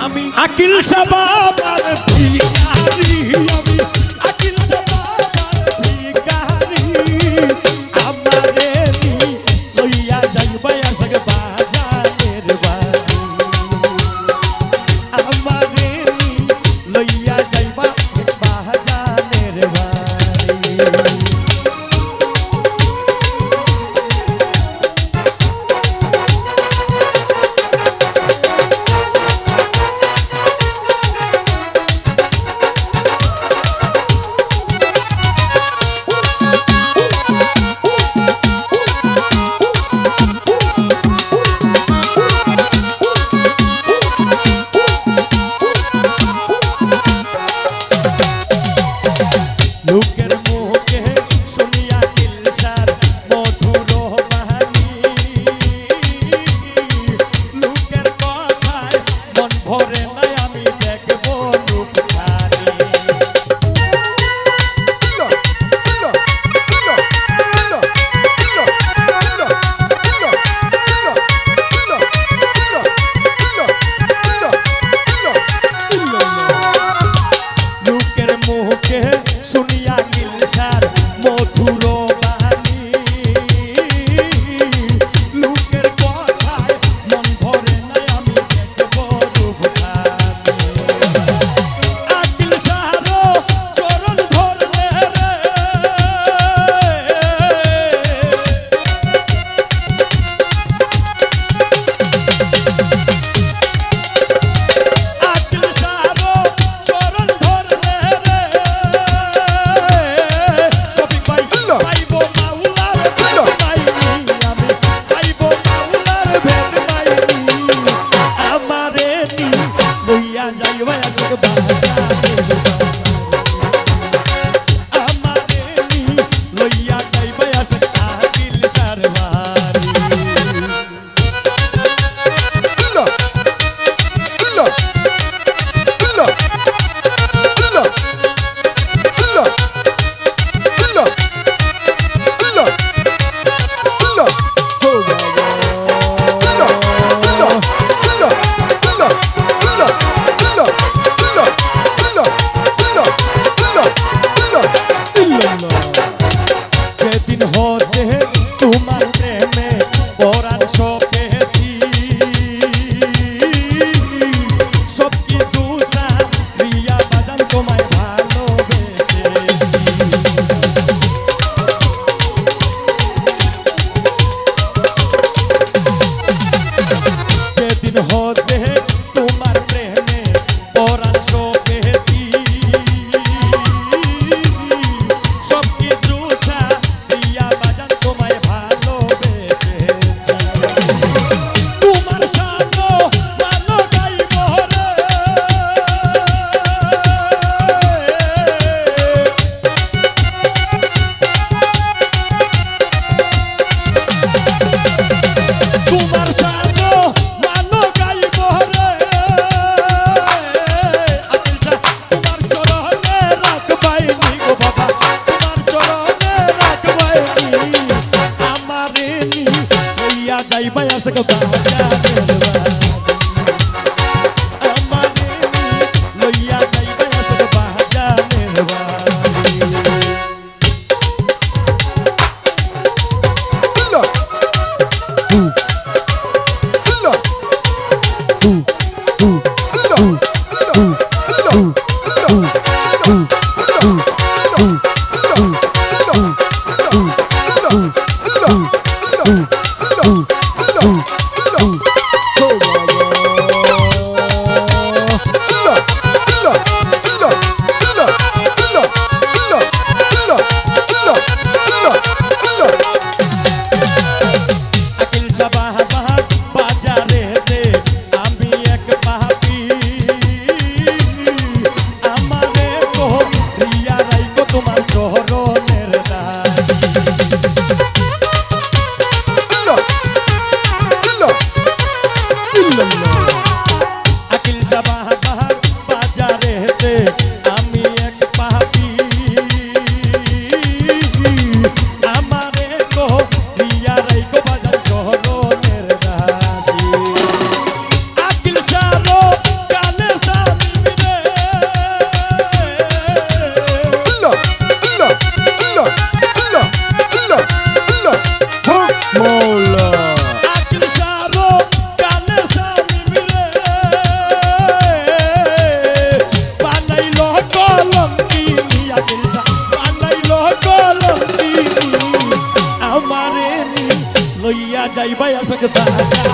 আমি আকিল সাবাবার ভিখারি আমি আকিল সাবাবার ভিখারি আমারে নি লইয়া যাইবা আসক বাজারের বাড়ি আমারে নি লইয়া যাইবা বাজারের বাড়ি লোকের মুখে শুনিয়া কিলসার মধুর বাণী লোকের কথায় মন ভরে নাই আমি দেখব রূপখানি লোকের মুখে শুনিয়া কিলসার মধুর বাণী লোকের কথায় মন ভরে নাই আমি দেখব রূপখানি আকিল সাহারো চরণ ধরলে রে আকিল সাহারো চরণ ধরলে রে শফিক ভাই পাইব মাওলার ভেদ পাইনি আমি পাইব মাওলার ভেদ পাইনি আমারে নি লইয়া যাইবা আসক বাজারের আমারে নি লইয়া যাইবা আসক আকিল সারবারি যেদিন হতে তোমার প্রেমে পরাণ সপেছি সব কিছু রিয়া বাজান তোমায় ভালোবেসেছি যেদিন হতে তোমার প্রেমে পরাণ সপেছি সব কিছু রিয়া বাজান তোমায় ভালোবেসেছি তোমার সানো মানো গাইব রে তোমার সানো মানো গাইব রে আকিল সাহ তোমার চরণে রাখবাইনি গো বাবা তোমার চরণে রাখবাইনি আমারে নি লইয়া যাইবা আসক বাজারের বাড়ি আমারে নি লইয়া যাইবা আসক বাজারের বাড়ি যাইবাই আসক দাদা